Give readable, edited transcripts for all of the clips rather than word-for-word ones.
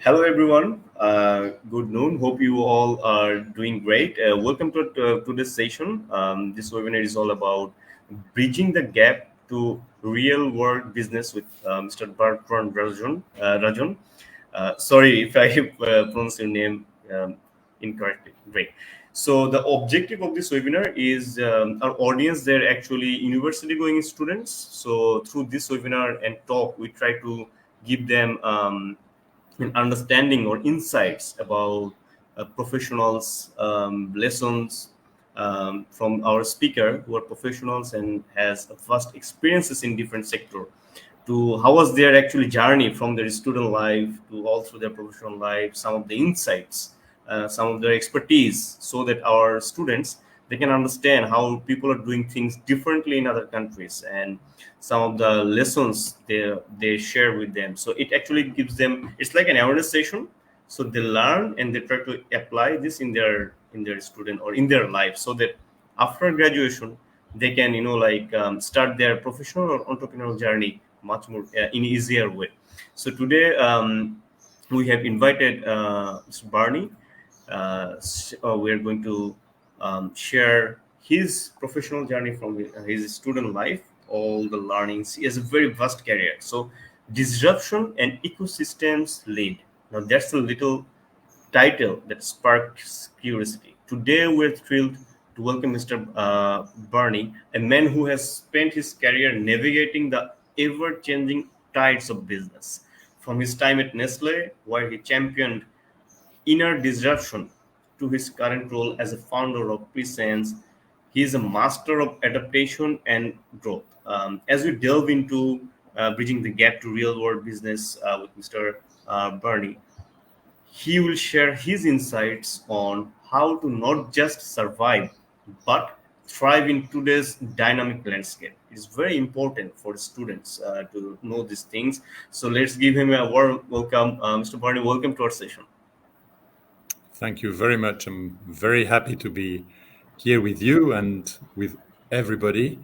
Hello, everyone. Good noon. Hope you all are doing great. Welcome to this session. This webinar is all about bridging the gap to real world business with Mr. Bertrand Rajon. Sorry if I pronounce your name incorrectly. Great. So the objective of this webinar is our audience. They're actually university going students. So through this webinar and talk, we try to give them an understanding or insights about professionals, lessons from our speaker who are professionals and has vast experiences in different sector, to how was their actually journey from their student life to all through their professional life, some of the insights, some of their expertise, so that our students, they can understand how people are doing things differently in other countries, and some of the lessons they share with them. So it actually gives them, it's like an awareness session. So they learn and they try to apply this in their student or in their life, so that after graduation they can start their professional or entrepreneurial journey much more in easier way. So today we have invited Mr. Barney. We are going to share his professional journey from his student life, all the learnings. He has a very vast career. So disruption and ecosystems lead. Now that's a little title that sparks curiosity. Today, we're thrilled to welcome Mr. Barney, a man who has spent his career navigating the ever changing tides of business. From his time at Nestle, where he championed inner disruption, to his current role as a founder of Presence, he is a master of adaptation and growth. As we delve into bridging the gap to real world business with Mr. Barney, he will share his insights on how to not just survive but thrive in today's dynamic landscape. It's very important for students to know these things. So let's give him a warm welcome. Mr. Barney, welcome to our session. Thank you very much. I'm very happy to be here with you and with everybody.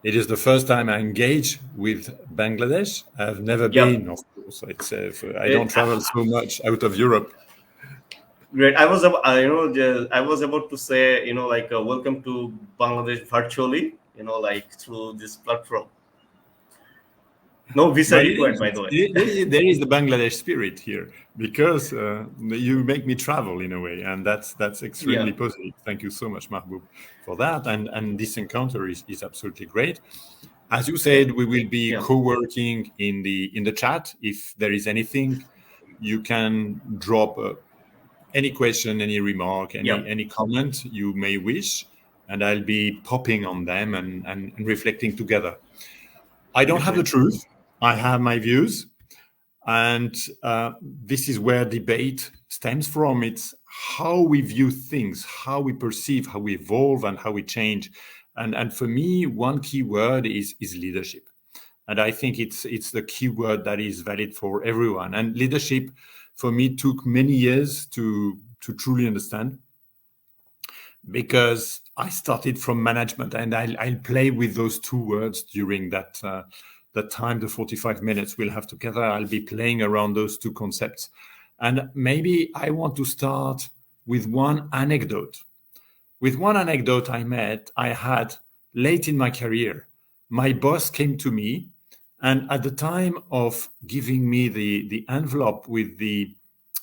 It is the first time I engage with Bangladesh. I've never Yep. been, of course. I don't travel so much out of Europe. Great. I was about to say, welcome to Bangladesh virtually, like through this platform. No visa But required, by the way. there is the Bangladesh spirit here because you make me travel in a way, and that's Yeah. extremely positive. Thank you so much, Mahbub, for that. And this encounter is absolutely great. As you said, we will be Yeah. co-working in the chat. If there is anything, you can drop any question, any remark, Yeah. any comment you may wish, and I'll be popping on them and reflecting together. I don't have the Definitely. truth. I have my views, and this is where debate stems from. It's how we view things, how we perceive, how we evolve, and how we change. And for me, one key word is leadership. And I think it's the key word that is valid for everyone. And leadership, for me, took many years to truly understand, because I started from management, and I'll play with those two words during that time, the 45 minutes we'll have together. I'll be playing around those two concepts. And maybe I want to start with one anecdote. With one anecdote I had late in my career. My boss came to me, and at the time of giving me the envelope with the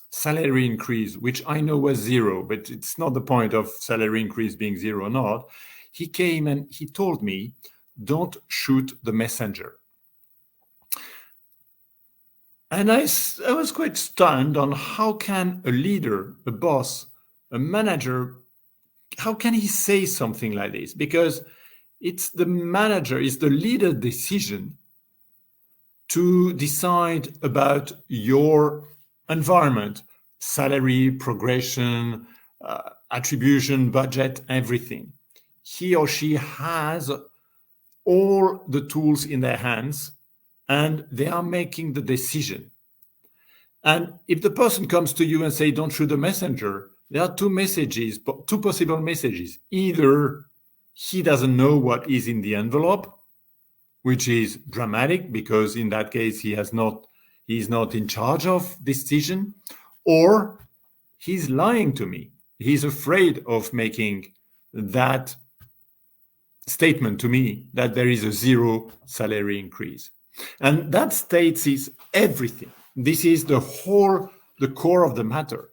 salary increase, which I know was zero, but it's not the point of salary increase being zero or not, he came and he told me, don't shoot the messenger. And I was quite stunned on how can a leader, a boss, a manager, how can he say something like this? Because it's the manager, it's the leader decision to decide about your environment, salary, progression, attribution, budget, everything. He or she has all the tools in their hands, and they are making the decision. And if the person comes to you and say, don't shoot the messenger, there are two possible messages. Either he doesn't know what is in the envelope, which is dramatic, because in that case, he he's not in charge of decision, or he's lying to me. He's afraid of making that statement to me that there is a zero salary increase. And that states is everything. This is the core of the matter.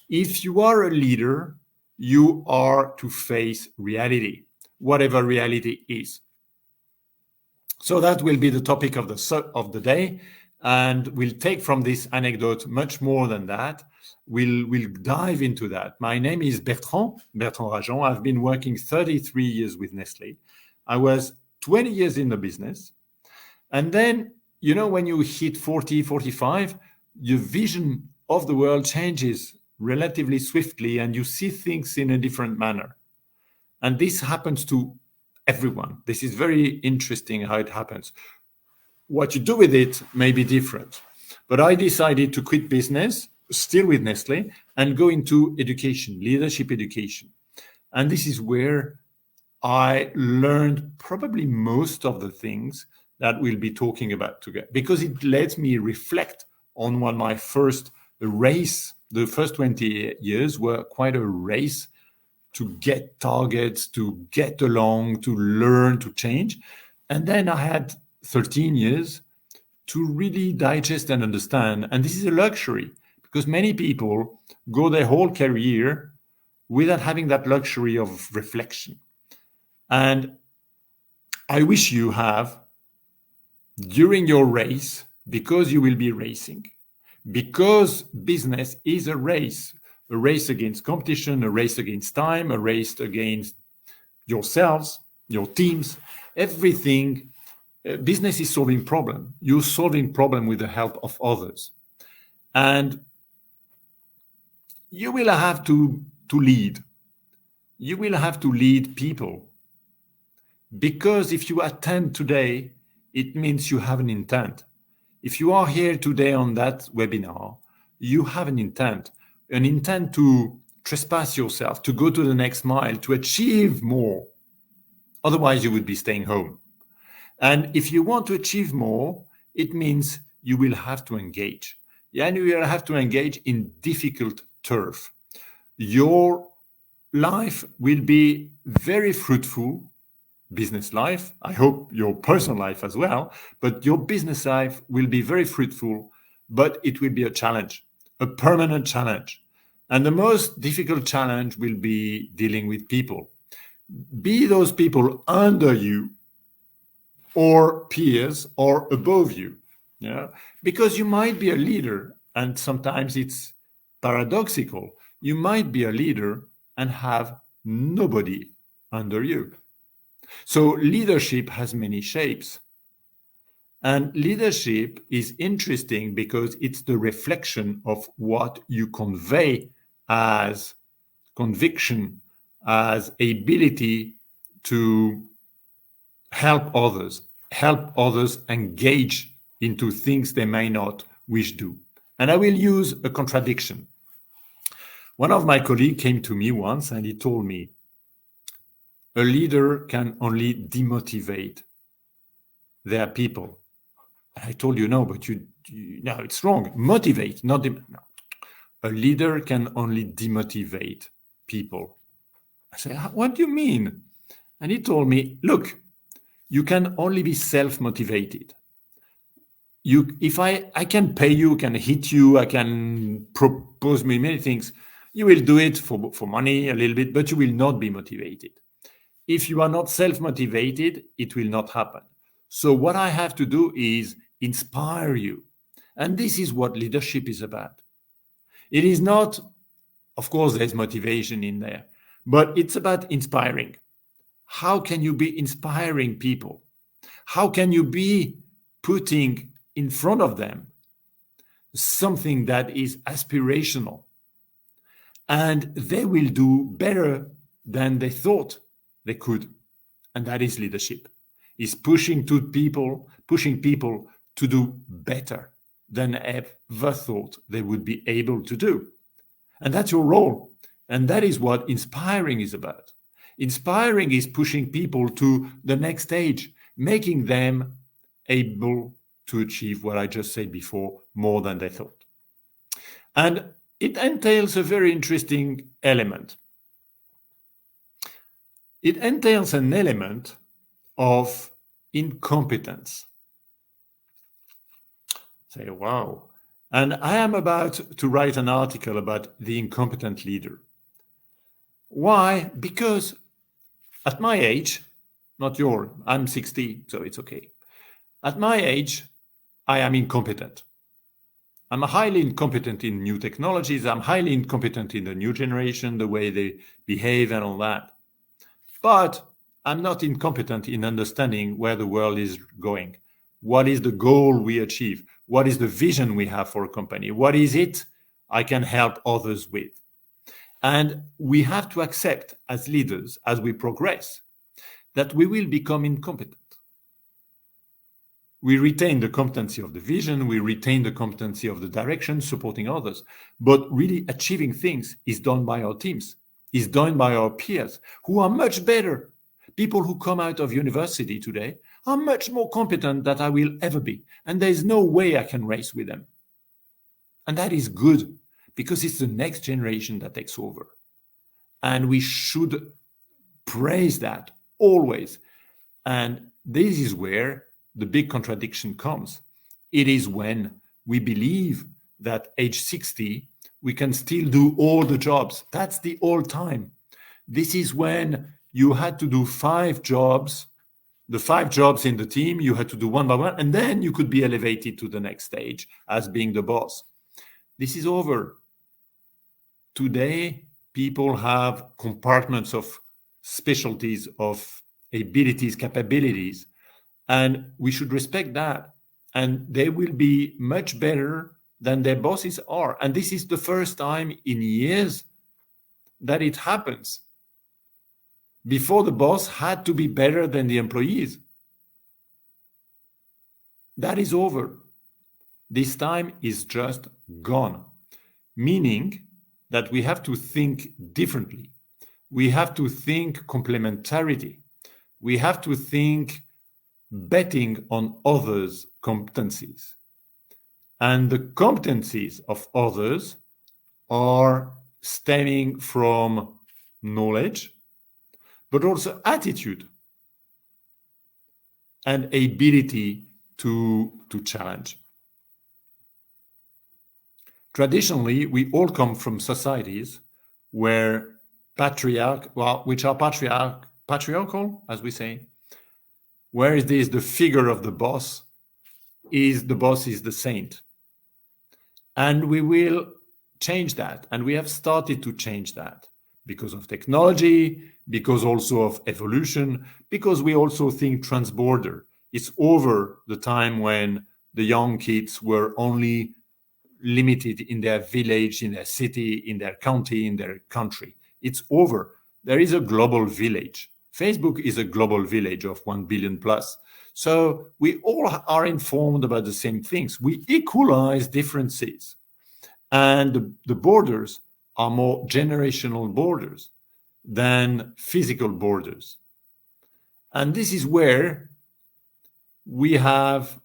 If you are a leader, you are to face reality, whatever reality is. So that will be the topic of the day, and we'll take from this anecdote much more than that. We'll dive into that. My name is Bertrand Rajon. I've been working 33 years with Nestlé. I was 20 years in the business. And then, when you hit 40, 45, your vision of the world changes relatively swiftly and you see things in a different manner. And this happens to everyone. This is very interesting how it happens. What you do with it may be different. But I decided to quit business, still with Nestlé, and go into education, leadership education. And this is where I learned probably most of the things that we'll be talking about together, because it lets me reflect on what my first race, the first 20 years were quite a race to get targets, to get along, to learn, to change. And then I had 13 years to really digest and understand. And this is a luxury, because many people go their whole career without having that luxury of reflection. And I wish you have, during your race, because you will be racing, because business is a race against competition, a race against time, a race against yourselves, your teams, everything. Business is solving problem. You're solving problem with the help of others. And you will have to lead. You will have to lead people. Because if you attend today, it means you have an intent. If you are here today on that webinar, you have an intent to trespass yourself, to go to the next mile, to achieve more. Otherwise, you would be staying home. And if you want to achieve more, it means you will have to engage. And you will have to engage in difficult turf. Your life will be very fruitful, business life, I hope your personal life as well, but your business life will be very fruitful, but it will be a challenge, a permanent challenge. And the most difficult challenge will be dealing with people. Be those people under you or peers or above you, because you might be a leader, and sometimes it's paradoxical. You might be a leader and have nobody under you. So leadership has many shapes. And leadership is interesting because it's the reflection of what you convey as conviction, as ability to help others engage into things they may not wish to. And I will use a contradiction. One of my colleagues came to me once and he told me, a leader can only demotivate their people. I told you, no, but no, it's wrong. Motivate, not no. A leader can only demotivate people. I said, what do you mean? And he told me, look, you can only be self-motivated. If I can pay you, can hit you, I can propose me many things. You will do it for money a little bit, but you will not be motivated. If you are not self-motivated, it will not happen. So what I have to do is inspire you. And this is what leadership is about. It is not, of course, there's motivation in there, but it's about inspiring. How can you be inspiring people? How can you be putting in front of them something that is aspirational? And they will do better than they thought they could. And that is leadership. Is pushing people to do better than ever thought they would be able to do. And that's your role. And that is what inspiring is about. Inspiring is pushing people to the next stage, making them able to achieve what I just said before, more than they thought. And it entails a very interesting element. It entails an element of incompetence. Say, wow. And I am about to write an article about the incompetent leader. Why? Because at my age, not your, I'm 60, so it's okay. At my age, I am incompetent. I'm highly incompetent in new technologies. I'm highly incompetent in the new generation, the way they behave and all that. But I'm not incompetent in understanding where the world is going. What is the goal we achieve? What is the vision we have for a company? What is it I can help others with? And we have to accept as leaders, as we progress, that we will become incompetent. We retain the competency of the vision, we retain the competency of the direction, supporting others. But really achieving things is done by our teams, is done by our peers, who are much better. People who come out of university today are much more competent than I will ever be. And there's no way I can race with them. And that is good, because it's the next generation that takes over. And we should praise that always. And this is where the big contradiction comes. It is when we believe that age 60, we can still do all the jobs. That's the old time. This is when you had to do 5 jobs, the 5 jobs in the team, you had to do one by one, and then you could be elevated to the next stage as being the boss. This is over. Today, people have compartments of specialties, of abilities, capabilities, and we should respect that. And they will be much better than their bosses are. And this is the first time in years that it happens. Before, the boss had to be better than the employees. That is over. This time is just gone, meaning that we have to think differently. We have to think complementarity. We have to think betting on others' competencies. And the competencies of others are stemming from knowledge, but also attitude and ability to challenge. Traditionally, we all come from societies where which are patriarchal, as we say, where it is the figure of the boss is the saint. And we will change that. And we have started to change that because of technology, because also of evolution, because we also think transborder. It's over the time when the young kids were only limited in their village, in their city, in their county, in their country. It's over. There is a global village. Facebook is a global village of 1 billion plus. So we all are informed about the same things. We equalize differences. And the borders are more generational borders than physical borders. And this is where we have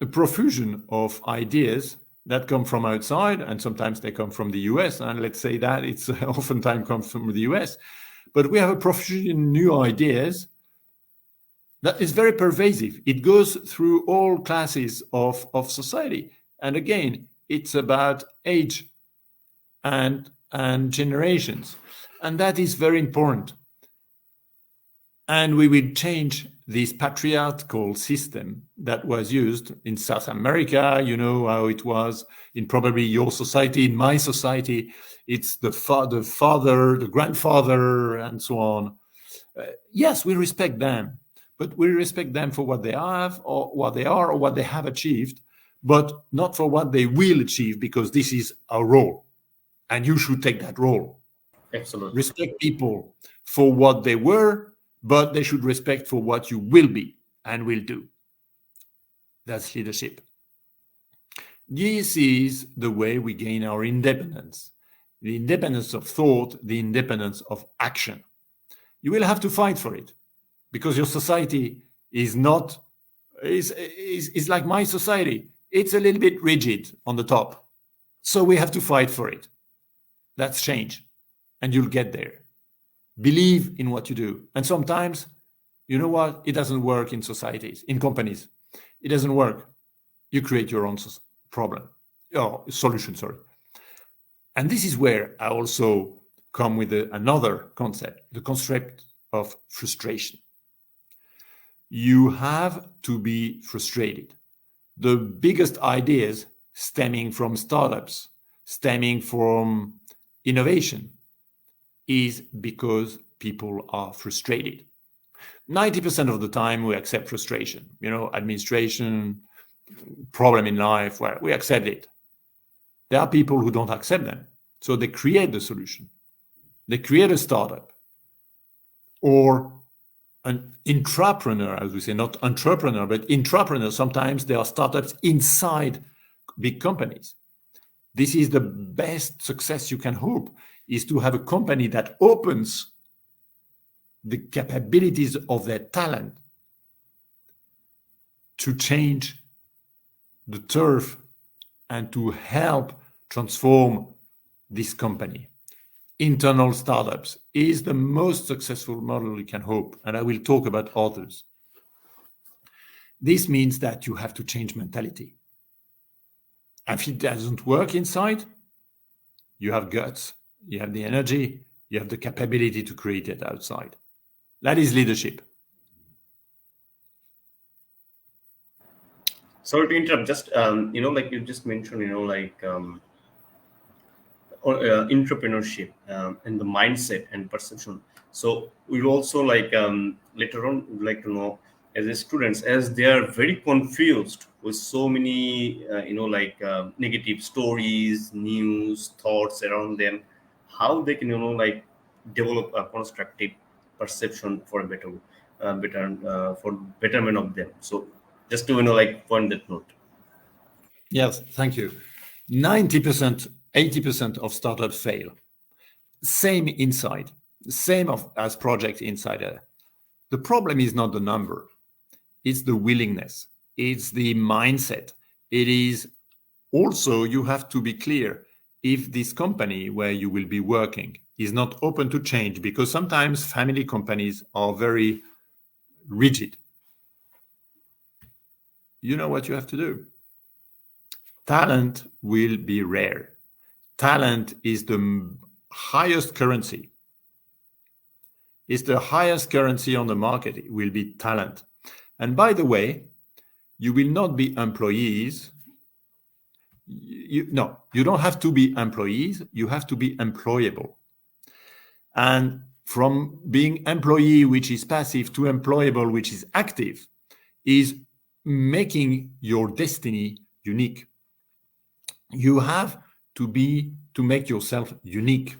a profusion of ideas that come from outside, and sometimes they come from the US, and let's say that it's oftentimes comes from the US. But we have a profusion of new ideas that is very pervasive. It goes through all classes of society. And again, it's about age and generations. And that is very important. And we will change this patriarchal system that was used in South America. You know how it was in probably your society, in my society. It's the father, the grandfather, and so on. Yes, we respect them, but we respect them for what they have, or what they are, or what they have achieved, but not for what they will achieve, because this is our role, and you should take that role. Absolutely. Respect people for what they were, but they should respect for what you will be and will do. That's leadership. This is the way we gain our independence. The independence of thought, the independence of action. You will have to fight for it, because your society is not is like my society. It's a little bit rigid on the top. So we have to fight for it. That's change. And you'll get there. Believe in what you do. And sometimes, you know what? It doesn't work in societies, in companies. It doesn't work. You create your own problem, or solution, sorry. And this is where I also come with another concept, the concept of frustration. You have to be frustrated. The biggest ideas stemming from startups, stemming from innovation, is because people are frustrated. 90% of the time we accept frustration, administration, problem in life, where we accept it. There are people who don't accept them. So they create the solution. They create a startup or an intrapreneur, as we say, not entrepreneur, but intrapreneur. Sometimes there are startups inside big companies. This is the best success you can hope, is to have a company that opens the capabilities of their talent to change the turf and to help transform this company. Internal startups is the most successful model you can hope, and I will talk about others. This means that you have to change mentality. And if it doesn't work inside, you have guts, you have the energy, you have the capability to create it outside. That is leadership. Sorry to interrupt. Just like you just mentioned, entrepreneurship and the mindset and perception. So we'll also later on would like to know, as a students, as they are very confused with so many negative stories, news, thoughts around them, how they can develop a constructive perception for a for betterment of them. So just to point that note. Yes, thank you. 90%, 80% of startups fail. Same inside, as Project Insider. The problem is not the number, it's the willingness, it's the mindset. It is also, you have to be clear if this company where you will be working is not open to change, because sometimes family companies are very rigid. You know what you have to do. Talent will be rare. Talent is the highest currency. It's the highest currency on the market. It will be talent. And by the way, you will not be employees. You don't have to be employees. You have to be employable. And from being employee, which is passive, to employable, which is active, is making your destiny unique. You have to make yourself unique.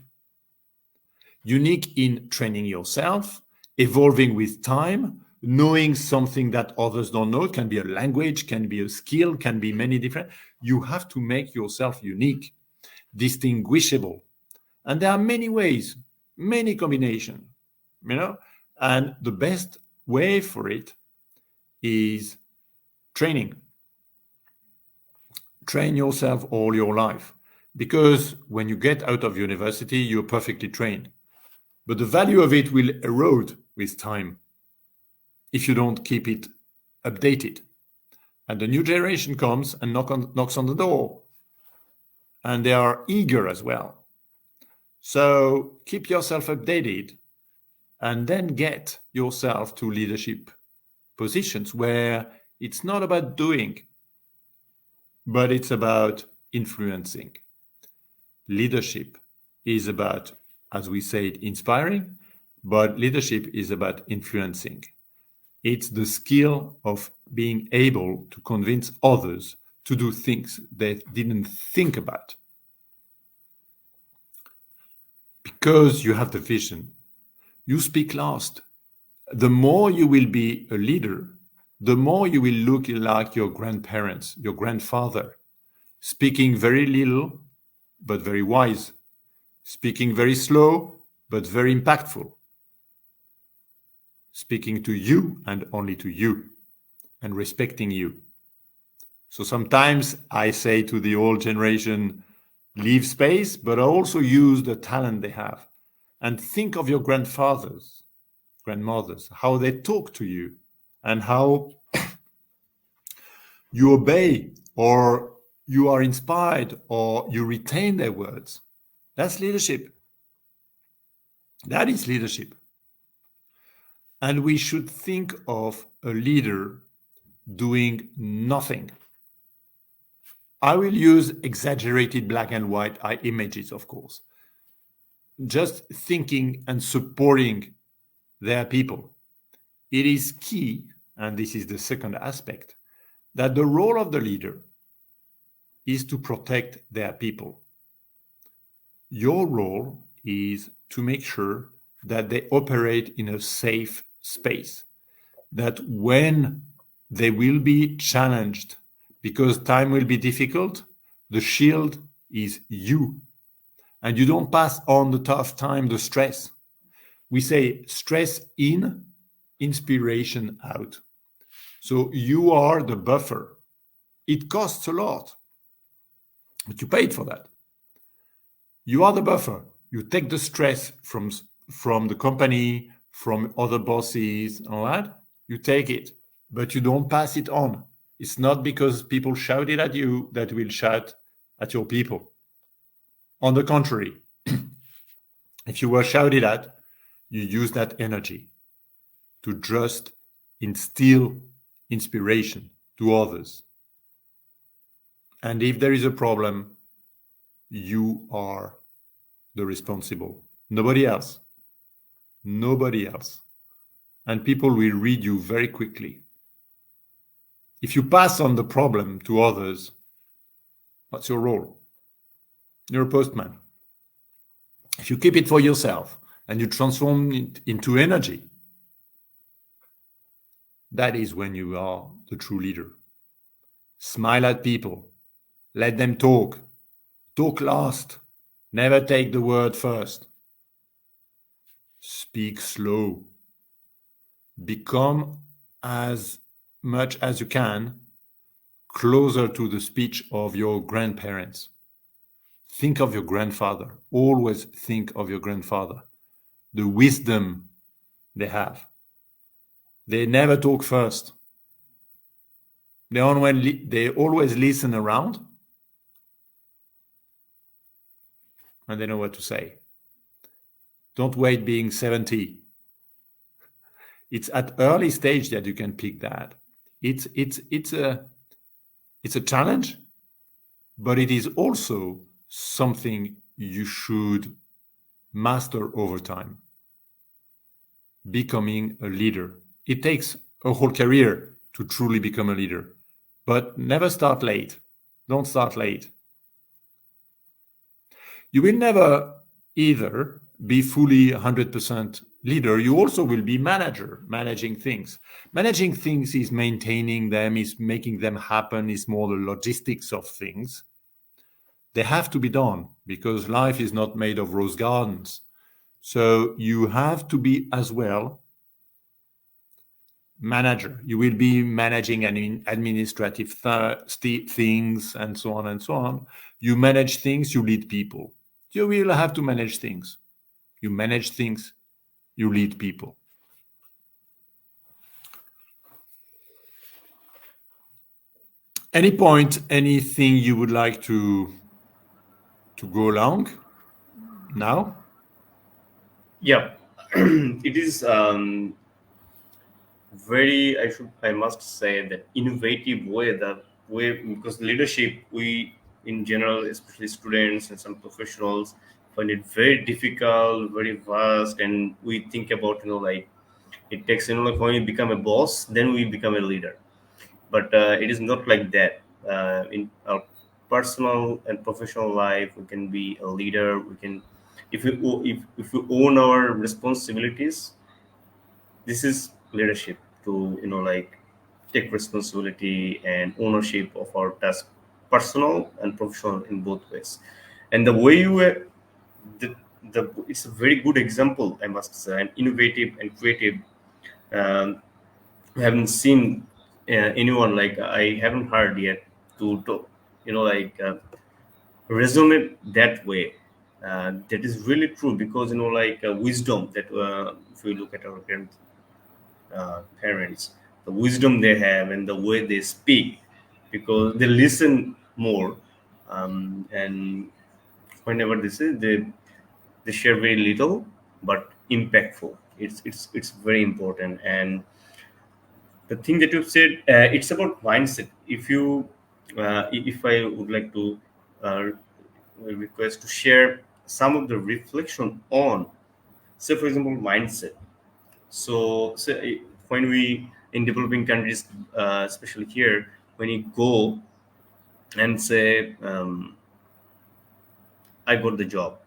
Unique in training yourself, evolving with time, knowing something that others don't know. It can be a language, can be a skill, can be many different. You have to make yourself unique, distinguishable. And there are many ways, many combinations, and the best way for it is training. Train yourself all your life, because when you get out of university, you're perfectly trained. But the value of it will erode with time if you don't keep it updated. And the new generation comes and knocks on the door. And they are eager as well. So keep yourself updated and then get yourself to leadership positions where it's not about doing, but it's about influencing. Leadership is about, as we said, inspiring, but leadership is about influencing. It's the skill of being able to convince others to do things they didn't think about. Because you have the vision, you speak last. The more you will be a leader, the more you will look like your grandparents, your grandfather, speaking very little, but very wise, speaking very slow, but very impactful, speaking to you and only to you. and respecting you. So sometimes I say to the old generation, leave space, but also use the talent they have. And think of your grandfathers, grandmothers, how they talk to you and how you obey or you are inspired or you retain their words. That's leadership. That is leadership. And we should think of a leader doing nothing. I will use exaggerated black and white images, of course. Just thinking and supporting their people. It is key, and this is the second aspect, that the role of the leader is to protect their people. Your role is to make sure that they operate in a safe space, that when they will be challenged because time will be difficult, the shield is you. And you don't pass on the tough time, the stress. We say stress in, inspiration out. So you are the buffer. It costs a lot, but you paid for that. You are the buffer. You take the stress from the company, from other bosses, all that. You take it, but you don't pass it on. It's not because people shouted at you that you will shout at your people. On the contrary, if you were shouted at, you use that energy to just instill inspiration to others. And if there is a problem, you are the responsible. Nobody else. Nobody else. And people will read you very quickly. If you pass on the problem to others, what's your role? You're a postman. If you keep it for yourself and you transform it into energy, that is when you are the true leader. Smile at people. Let them talk. Talk last. Never take the word first. Speak slow. Become as much as you can closer to the speech of your grandparents. Think of your grandfather. Always think of your grandfather. The wisdom they have. They never talk first. They always listen around and they know what to say. Don't wait being 70. It's at early stage that you can pick that. It's a challenge, but it is also something you should master over time. Becoming a leader. It takes a whole career to truly become a leader, but never start late. Don't start late. You will never either be fully 100% leader. You also will be manager, managing things. Managing things is maintaining them, is making them happen, is more the logistics of things. They have to be done because life is not made of rose gardens. So you have to be as well manager. You will be managing administrative things and so on and so on. You manage things, you lead people. You will have to manage things. You manage things, you lead people. Any point, anything you would like to go along now? Yeah, it is very. I must say that innovative way, that way, because leadership, we in general, especially students and some professionals, find it very difficult, very vast, and we think about like it takes like when you become a boss, then we become a leader. But it is not like that. In our personal and professional life, we can be a leader. We can, if we own our responsibilities, this is leadership, to like take responsibility and ownership of our task, personal and professional, in both ways. And the way you the, it's a very good example, I must say, and innovative and creative. um, we haven't seen anyone, like I haven't heard yet to like resonate that way. That is really true, because like wisdom that if we look at our parents, the wisdom they have and the way they speak, because they listen more, and whenever they say, they share very little but impactful. It's very important. And the thing that you've said, it's about mindset. If you if I would like to uh, request to share some of the reflection on, say for example, mindset. So when we in developing countries, especially here, when you go and say, I got the job,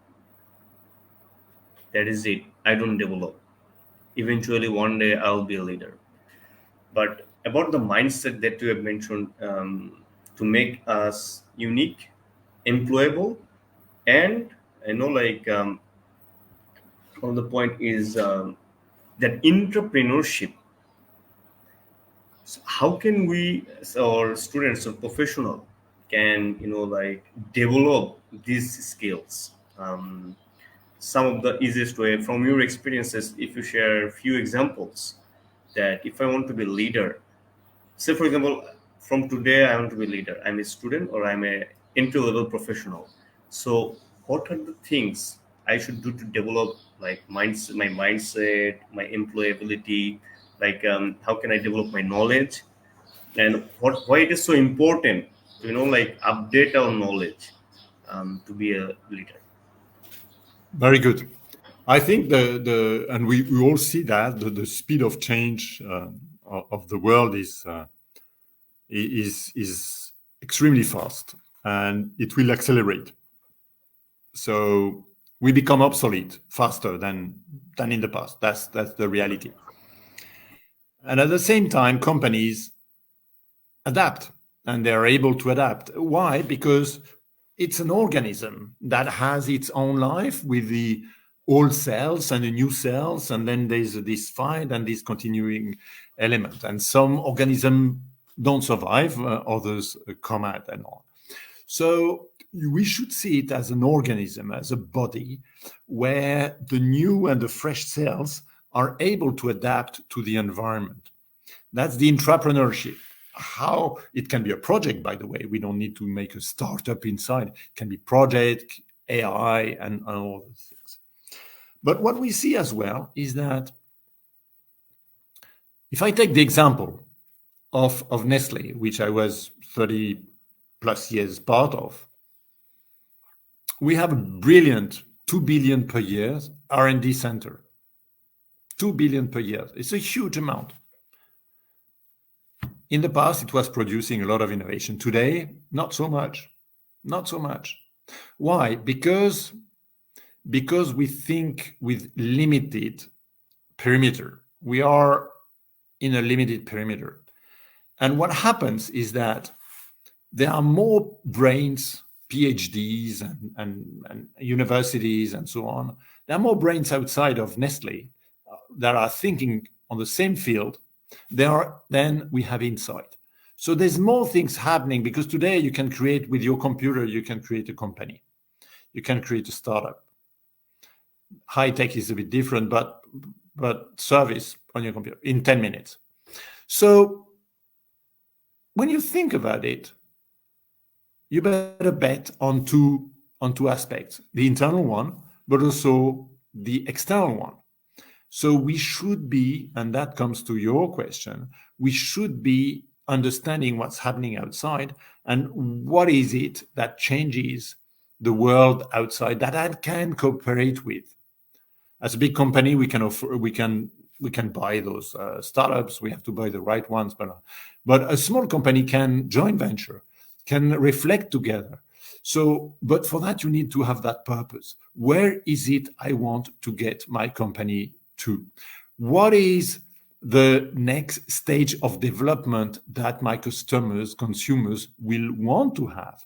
that is it, I don't develop. Eventually one day I'll be a leader. But about the mindset that you have mentioned, to make us unique, employable, and like on the point is, that entrepreneurship. So how can we, or students or professional, can like develop these skills? Some of the easiest way from your experiences, if you share a few examples, that if I want to be a leader, say for example, from today I want to be a leader, I'm a student or I'm a entry level professional. So what are the things I should do to develop, like my mindset, my employability, like how can I develop my knowledge, and why it is so important to like update our knowledge, to be a leader. Very good. I think and we all see that the speed of change of the world is extremely fast, and it will accelerate. So we become obsolete faster than in the past. That's the reality. And at the same time, companies adapt, and they're able to adapt. Why? Because it's an organism that has its own life with the old cells and the new cells, and then there's this fight and this continuing element. And some organisms don't survive, others come out and on. So we should see it as an organism, as a body, where the new and the fresh cells are able to adapt to the environment. That's the entrepreneurship. How it can be a project, by the way. We don't need to make a startup inside. It can be project, AI, and all those things. But what we see as well is that if I take the example of Nestle, which I was 30 plus years part of, we have a brilliant 2 billion per year R&D center. 2 billion per year. It's a huge amount. In the past, it was producing a lot of innovation. Today, not so much. Not so much. Why? Because we think with limited perimeter. We are in a limited perimeter. And what happens is that there are more brains, PhDs and universities and so on. There are more brains outside of Nestle that are thinking on the same field than we have inside. So there's more things happening, because today you can create with your computer, you can create a company. You can create a startup. High tech is a bit different, but service on your computer in 10 minutes. So when you think about it, you better bet on two aspects, the internal one, but also the external one. So we should be, and that comes to your question, we should be understanding what's happening outside and what is it that changes the world outside that I can cooperate with. As a big company, we can buy those startups. We have to buy the right ones, but a small company can joint venture, can reflect together. So, but for that, you need to have that purpose. Where is it I want to get my company to? What is the next stage of development that my consumers will want to have?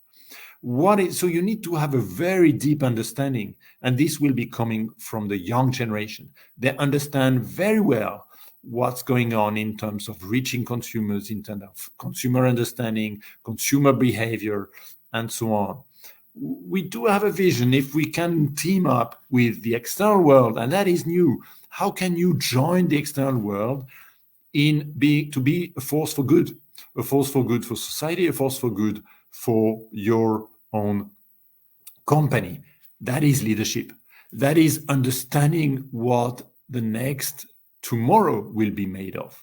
So you need to have a very deep understanding, and this will be coming from the young generation. They understand very well what's going on in terms of reaching consumers, in terms of consumer understanding, consumer behavior, and so on. We do have a vision. If we can team up with the external world, and that is new, how can you join the external world to be a force for good, a force for good for society, a force for good for your own company? That is leadership. That is understanding what the next tomorrow will be made of.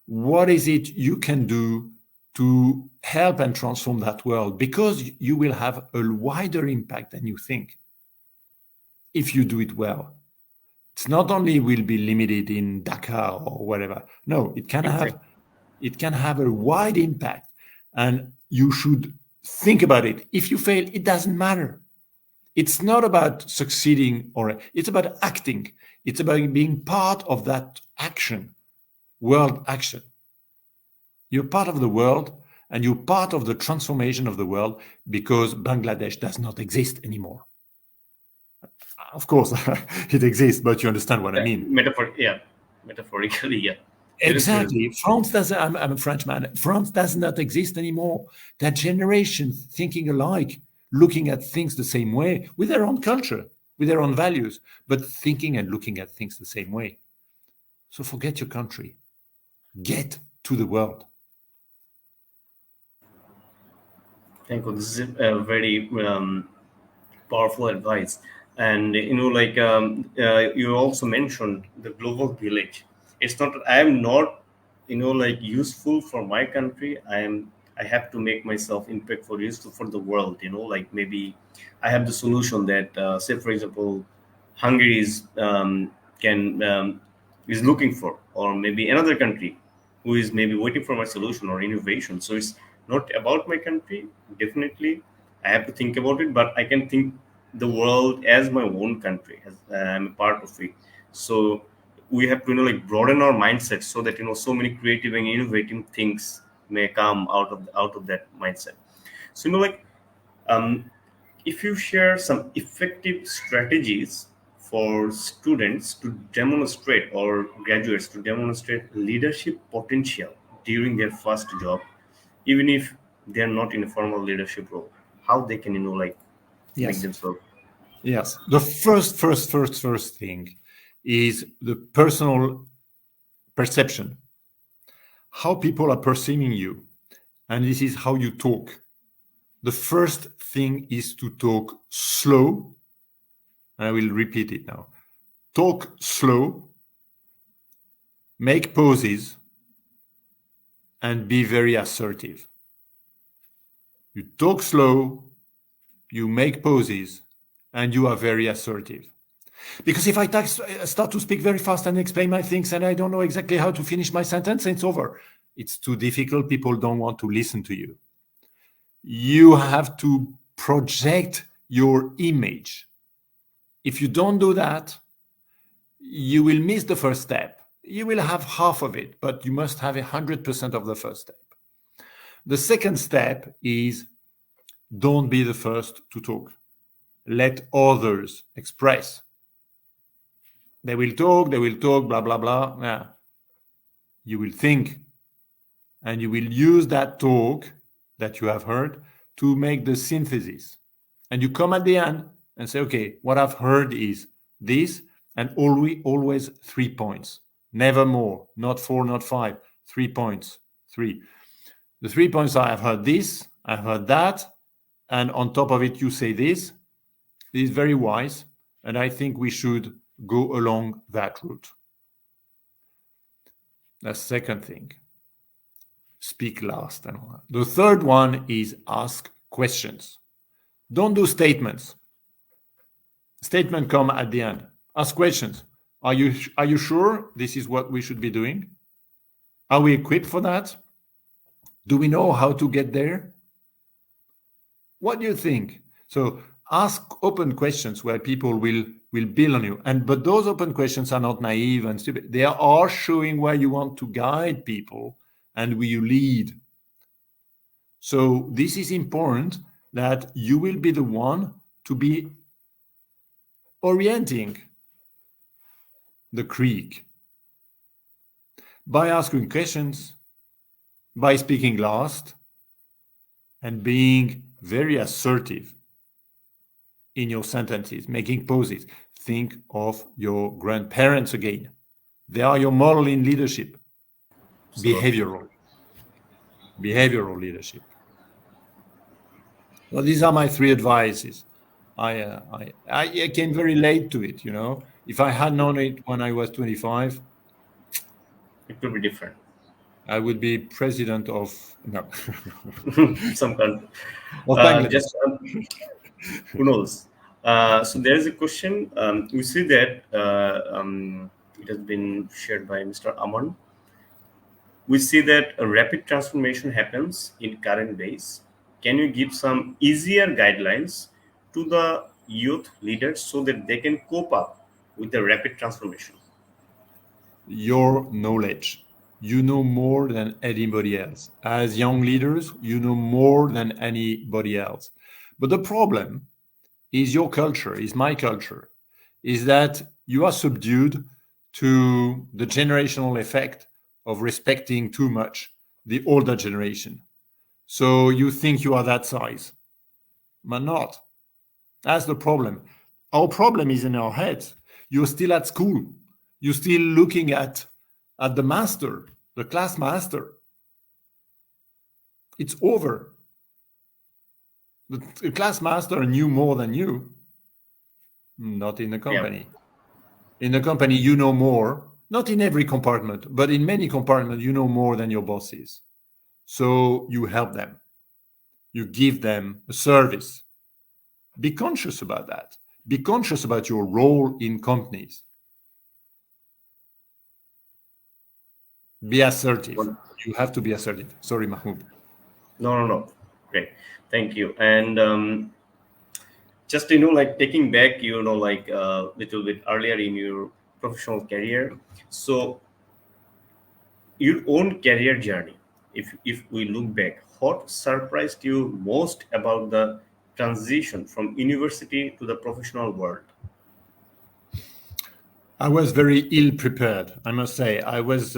What is it you can do to help and transform that world? Because you will have a wider impact than you think if you do it well. It's not only will be limited in Dakar or whatever. No, Exactly. it can have a wide impact, and you should think about it. If you fail, it doesn't matter. It's not about succeeding, or it's about acting. It's about being part of that action, world action. You're part of the world, and you're part of the transformation of the world, because Bangladesh does not exist anymore. Of course, it exists, but you understand what I mean. Yeah, metaphorically, yeah. It is. Exactly. France doesn't, I'm a Frenchman. France does not exist anymore. That generation thinking alike, looking at things the same way, with their own culture, with their own values, but thinking and looking at things the same way. So forget your country. Get to the world. Thank you. This is a very powerful advice. And like you also mentioned the global village. It's not, I am not like useful for my country. I have to make myself impactful, useful for the world. Like maybe I have the solution that say for example Hungary can is looking for, or maybe another country who is maybe waiting for my solution or innovation. So it's not about my country. Definitely I have to think about it, but I can think the world as my own country, as I'm a part of it. So we have to like broaden our mindset, so that so many creative and innovative things may come out of that mindset. So like if you share some effective strategies for students to demonstrate, or graduates to demonstrate leadership potential during their first job, even if they're not in a formal leadership role, how they can like make Yes. themselves. Yes. The first thing is the personal perception, how people are perceiving you. And this is how you talk. The first thing is to talk slow. And I will repeat it now. Talk slow, make pauses, and be very assertive. You talk slow, you make pauses, and you are very assertive. Because if I start to speak very fast and explain my things and I don't know exactly how to finish my sentence, it's over. It's too difficult. People don't want to listen to you. You have to project your image. If you don't do that, you will miss the first step. You will have half of it, but you must have 100% of the first step. The second step is don't be the first to talk. Let others express. They will talk, blah, blah, blah. Yeah. You will think, and you will use that talk that you have heard to make the synthesis. And you come at the end and say, okay, what I've heard is this, and always 3 points. Never more, not 4, not 5, 3 points. 3. The 3 points are, I've heard this, I've heard that, and on top of it, you say this. This is very wise, and I think we should go along that route. The second thing, speak last and all that. The third one is ask questions. Don't do statements. Statement come at the end. Ask questions. Are you sure this is what we should be doing? Are we equipped for that? Do we know how to get there? What do you think? So ask open questions where people will build on you. But those open questions are not naive and stupid. They are showing where you want to guide people and where you lead. So this is important, that you will be the one to be orienting the creek. by asking questions, by speaking last, and being very assertive in your sentences, making pauses. Think of your grandparents again. They are your model in leadership, Absolutely. behavioral, behavioral leadership. So these are my three advices. I came very late to it, you know. If I had known it when I was 25, It could be different. I would be president of no Some country. of Bangladesh. Just who knows? So there is a question. We see that it has been shared by Mr. Aman. We see that a rapid transformation happens in current days. Can you give some easier guidelines to the youth leaders so that they can cope up with the rapid transformation? Your knowledge. You know more than anybody else. As young leaders, you know more than anybody else. But the problem is your culture, is my culture, is that you are subdued to the generational effect of respecting too much the older generation. So you think you are that size, but not. That's the problem. Our problem is in our heads. You're still at school. You're still looking at the master, the class master. It's over. The class master knew more than you. Not in the Yeah, company. In the company, you know more. Not in every compartment, but in many compartments, you know more than your bosses. So you help them. You give them a service. Be conscious about that. Be conscious about your role in companies. Be assertive. one, You have to be assertive. Sorry, Mahmoud. no, no, no. Great, thank you. And just like taking back, like a little bit earlier in your professional career. So your own career journey. If we look back, what surprised you most about the transition from university to the professional world? I was very ill prepared, I must say. I was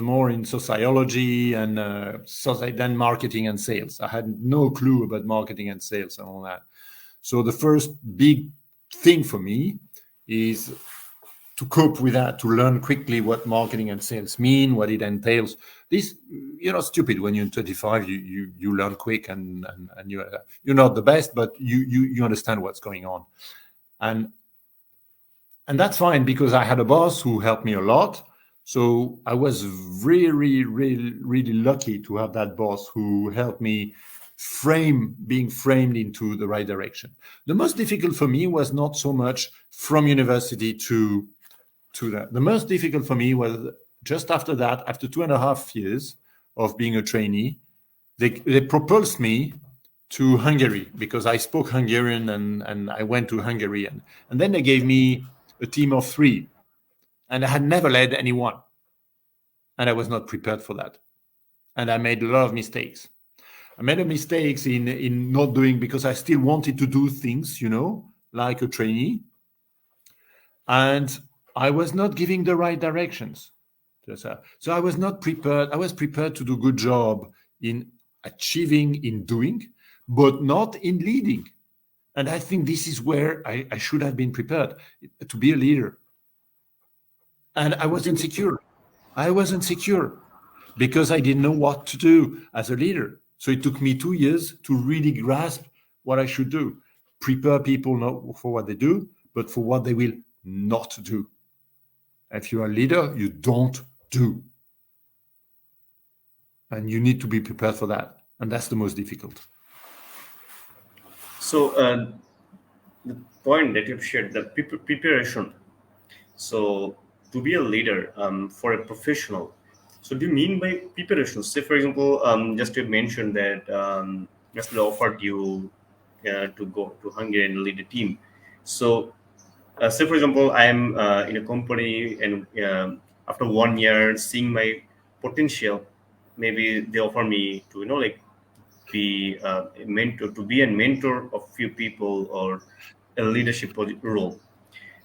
more in sociology and society than marketing and sales. I had no clue about marketing and sales and all that. So the first big thing for me is to cope with that, to learn quickly what marketing and sales mean, what it entails. This, you're not stupid when you're 25. You learn quick and you're not the best, but you understand what's going on, and and that's fine because I had a boss who helped me a lot. So I was really, really, really lucky to have that boss who helped me being framed into the right direction. The most difficult for me was not so much from university to that. The most difficult for me was just after that, after 2.5 years of being a trainee, they propulsed me to Hungary because I spoke Hungarian and I went to Hungary and then they gave me a team of three and I had never led anyone and I was not prepared for that and I made a lot of mistakes. I made mistakes in not doing because I still wanted to do things, like a trainee, and I was not giving the right directions. So I was not prepared. I was prepared to do a good job in achieving, in doing, but not in leading. And I think this is where I should have been prepared to be a leader. And I Would you wasn't secure. I wasn't secure because I didn't know what to do as a leader. So it took me 2 years to really grasp what I should do. Prepare people not for what they do, but for what they will not do. If you are a leader, you don't do. And you need to be prepared for that. And that's the most difficult. So the point that you've shared, the preparation. So to be a leader for a professional, so do you mean by preparation? Say for example, just you mentioned that Nestle offered you to go to Hungary and lead a team. So say for example, I'm in a company and after 1 year seeing my potential, maybe they offer me to like be a mentor, to be a mentor of few people or a leadership role.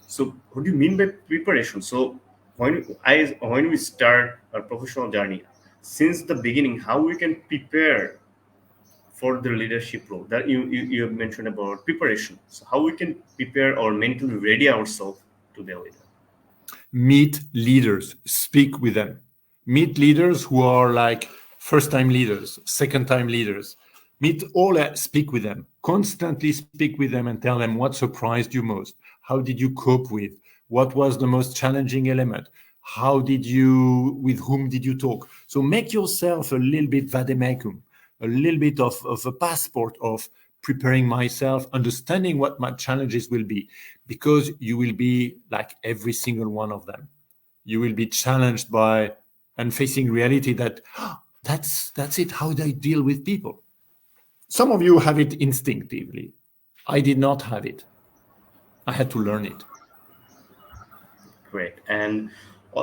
So what do you mean by preparation? So when we start our professional journey, since the beginning, how we can prepare for the leadership role that you have mentioned about preparation. So how we can prepare or mentally ready ourselves to be a leader. Meet leaders, speak with them. Meet leaders who are like first time leaders, second time leaders. Meet all that, speak with them, constantly speak with them and tell them what surprised you most. How did you cope with? What was the most challenging element? How did you, with whom did you talk? So make yourself a little bit vademecum, a little bit of a passport of preparing myself, understanding what my challenges will be, because you will be like every single one of them. You will be challenged by and facing reality that that's it, how they deal with people. Some of you have it instinctively. I did not have it. I had to learn it. Great. And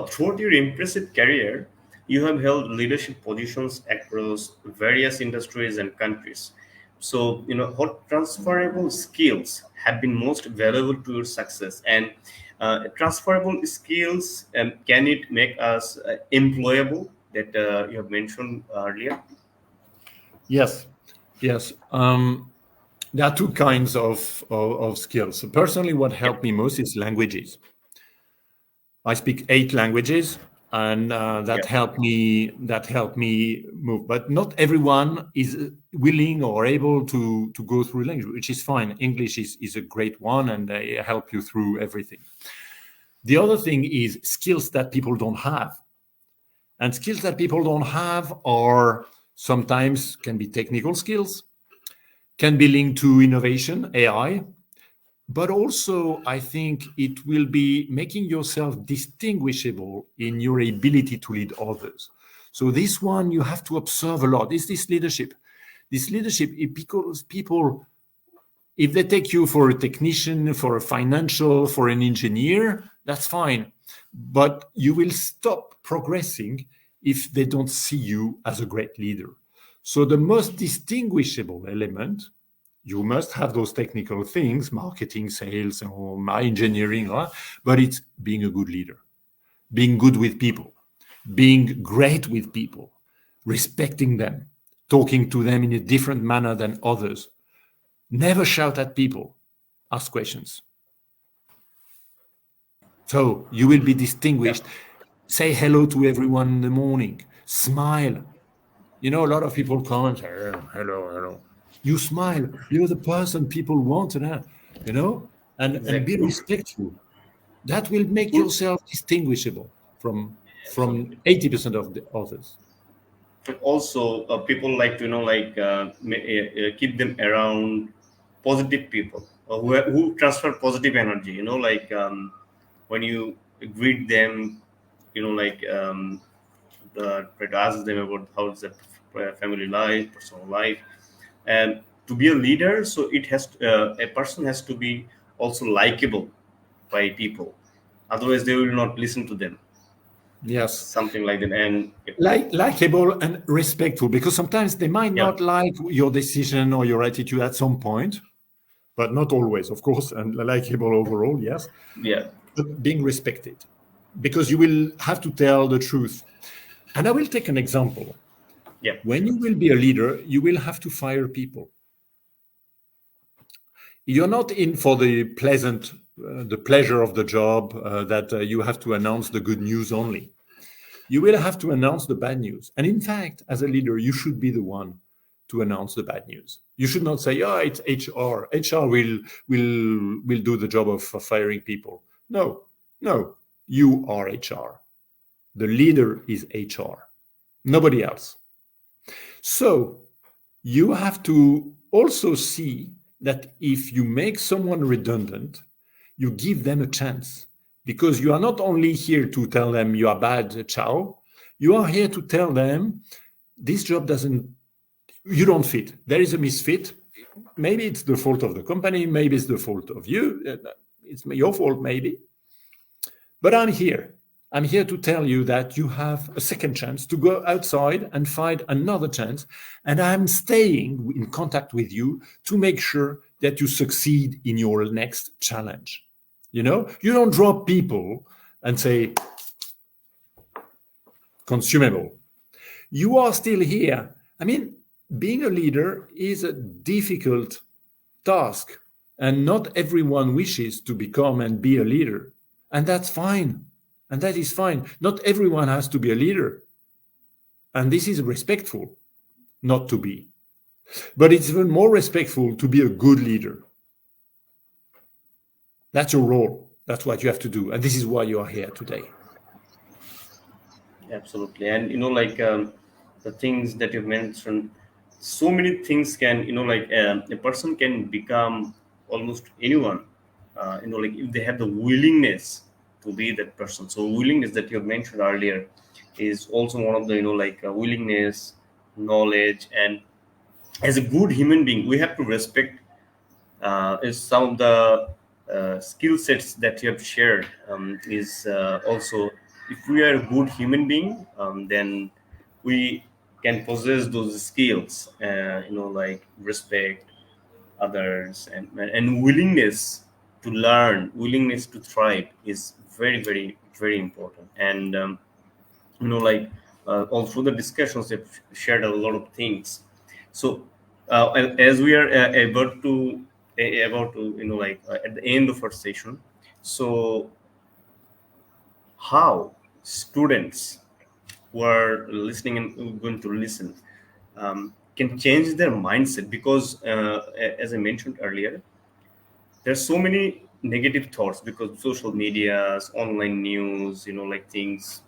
throughout your impressive career, you have held leadership positions across various industries and countries. So, what transferable skills have been most valuable to your success? And transferable skills, can it make us employable that you have mentioned earlier? Yes, yes. There are two kinds of skills. So personally, what Yep. helped me most is languages. I speak 8 languages, and that Yep. helped me. That helped me move. But not everyone is willing or able to go through language, which is fine. English is a great one, and they help you through everything. The other thing is skills that people don't have, and skills that people don't have are sometimes can be technical skills, can be linked to innovation, AI, but also I think it will be making yourself distinguishable in your ability to lead others. So this one you have to observe a lot. Is this leadership? This leadership, because people, if they take you for a technician, for a financial, for an engineer, that's fine. But you will stop progressing if they don't see you as a great leader. So the most distinguishable element, you must have those technical things, marketing, sales, or my engineering, but it's being a good leader, being good with people, being great with people, respecting them, talking to them in a different manner than others. Never shout at people, ask questions. So you will be Yep. distinguished. Say hello to everyone in the morning, smile. You know, a lot of people come and say, "Oh, hello, hello." You smile. You're the person people want to know, you know, and be Exactly. respectful. That will make Good. yourself distinguishable from Absolutely. 80% of the others. Also people like to keep them around positive people who transfer positive energy, when you greet them, try to ask them about how is their family life, personal life. And to be a leader, so a person has to be also likable by people, otherwise they will not listen to them, Yes. something like that. And Likeable and respectful, because sometimes they might yeah, not like your decision or your attitude at some point, but not always, of course, and likable overall, yes, yeah, but being respected, because you will have to tell the truth. And I will take an example. yeah, When sure. you will be a leader, you will have to fire people. You're not in for the pleasure of the job, that you have to announce the good news only. You will have to announce the bad news. And in fact, as a leader, you should be the one to announce the bad news. You should not say, "Oh, it's HR. HR will do the job of firing people." No, no. You are HR. The leader is HR. Nobody else. So you have to also see that if you make someone redundant, you give them a chance, because you are not only here to tell them you are bad, ciao. You are here to tell them this job doesn't, you don't fit. There is a misfit. Maybe it's the fault of the company. Maybe it's the fault of you. It's your fault, maybe. But I'm here. I'm here to tell you that you have a second chance to go outside and find another chance. And I'm staying in contact with you to make sure that you succeed in your next challenge. You know, you don't drop people and say, consumable. You are still here. I mean, being a leader is a difficult task, and not everyone wishes to become and be a leader. And that's fine. And that is fine. Not everyone has to be a leader. And this is respectful not to be. But it's even more respectful to be a good leader. That's your role. That's what you have to do. And this is why you are here today. Absolutely. And the things that you've mentioned, so many things can, a person can become almost anyone, if they have the willingness to be that person. So willingness that you have mentioned earlier is also one of the, willingness, knowledge, and as a good human being, we have to respect is some of the skill sets that you have shared is also, if we are a good human being, then we can possess those skills, like respect others, and willingness to learn, willingness to thrive is very, very, very important. And all through the discussions they've shared a lot of things. So as we are about to at the end of our session, so how students who are listening and going to listen can change their mindset, because as I mentioned earlier, there's so many negative thoughts because of social medias, online news, things,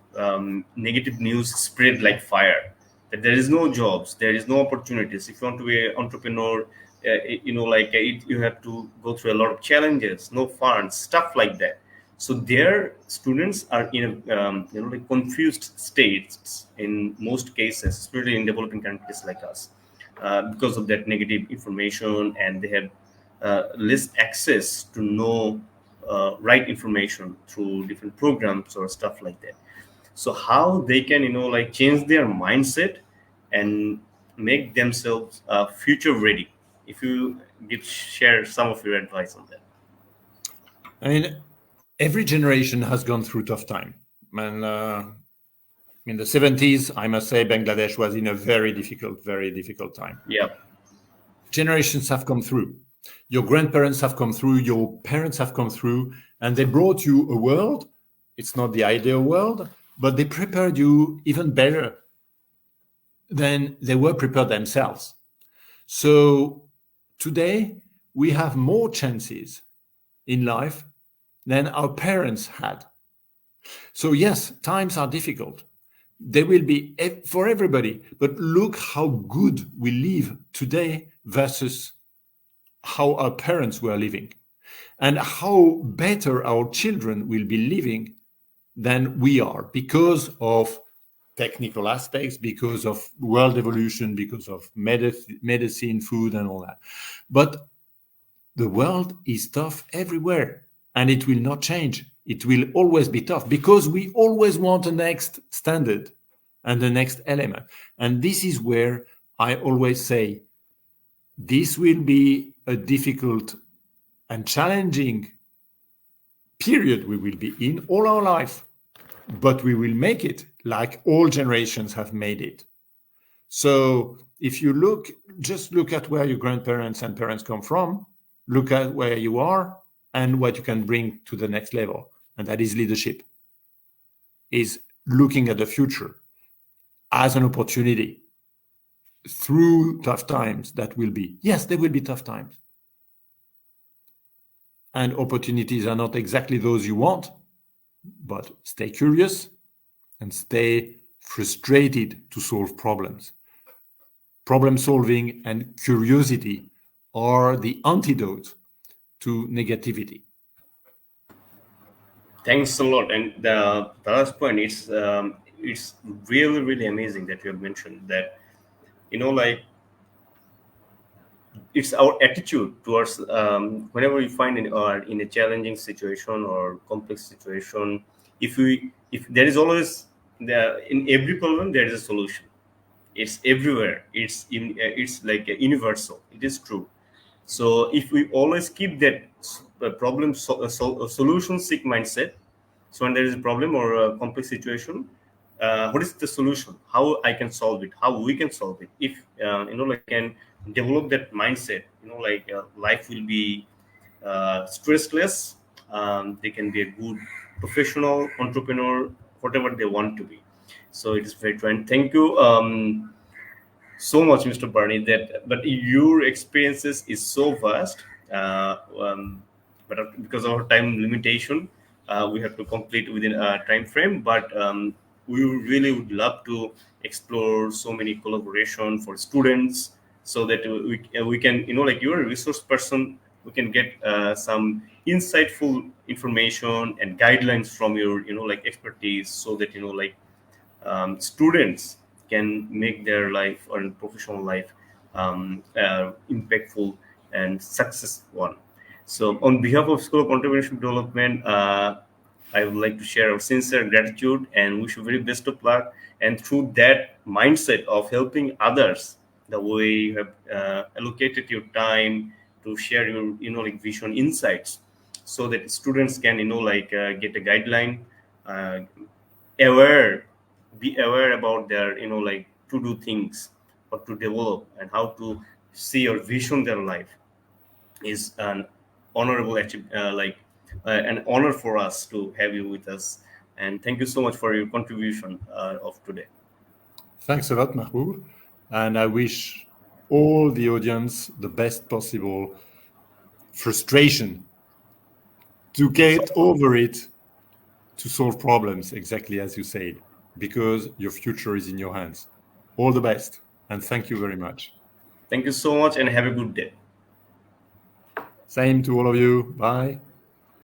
negative news spread like fire, that there is no jobs, there is no opportunities. If you want to be an entrepreneur, you have to go through a lot of challenges, no funds, stuff like that. So their students are in a confused states in most cases, especially in developing countries like us, because of that negative information, and they have less access to know right information through different programs or stuff like that. So how they can change their mindset and make themselves future ready? If you give share some of your advice on that. I mean, every generation has gone through tough time. And in the 70s, I must say, Bangladesh was in a very difficult time. Yeah. Generations have come through. Your grandparents have come through, your parents have come through, and they brought you a world. It's not the ideal world, but they prepared you even better than they were prepared themselves. So today, we have more chances in life than our parents had. So, yes, times are difficult. They will be for everybody, but look how good we live today versus how our parents were living, and how better our children will be living than we are, because of technical aspects, because of world evolution, because of medicine, food, and all that. But the world is tough everywhere, and it will not change. It will always be tough because we always want the next standard and the next element. And this is where I always say this will be a difficult and challenging period we will be in all our life, but we will make it like all generations have made it. So if you just look at where your grandparents and parents come from, look at where you are and what you can bring to the next level. And that is leadership, is looking at the future as an opportunity through tough times. That will be, yes, there will be tough times. And opportunities are not exactly those you want, but stay curious and stay frustrated to solve problems. Problem solving and curiosity are the antidote to negativity. Thanks a lot. And the last point, it's really, really amazing that you have mentioned that, like, it's our attitude towards, whenever we find in a challenging situation or complex situation. If there is always, in every problem there is a solution. It's everywhere. It's like a universal. It is true. So if we always keep that solution seek mindset, so when there is a problem or a complex situation, what is the solution, how I can solve it, how we can solve it. If like can develop that mindset, life will be stressless. They can be a good professional entrepreneur, whatever they want to be. So it is very true, and thank you so much, Mr. Barney. That but your experiences is so vast, but because of our time limitation, we have to complete within a time frame. But we really would love to explore so many collaboration for students, so that we can, like you're a resource person, we can get some insightful information and guidelines from your expertise, so that students can make their life or professional life impactful and success one. So, on behalf of School of Entrepreneurship Development, I would like to share our sincere gratitude and wish you very best of luck. And through that mindset of helping others, the way you have allocated your time to share your vision insights, so that students can get a guideline, uh, aware be aware about their to do things or to develop and how to see or vision their life is an honorable an honor for us to have you with us, and thank you so much for your contribution of today. Thanks a lot, Mahbub. And I wish all the audience the best possible frustration to get over it, to solve problems, exactly as you said, because your future is in your hands. All the best. And thank you very much. Thank you so much and have a good day. Same to all of you. Bye.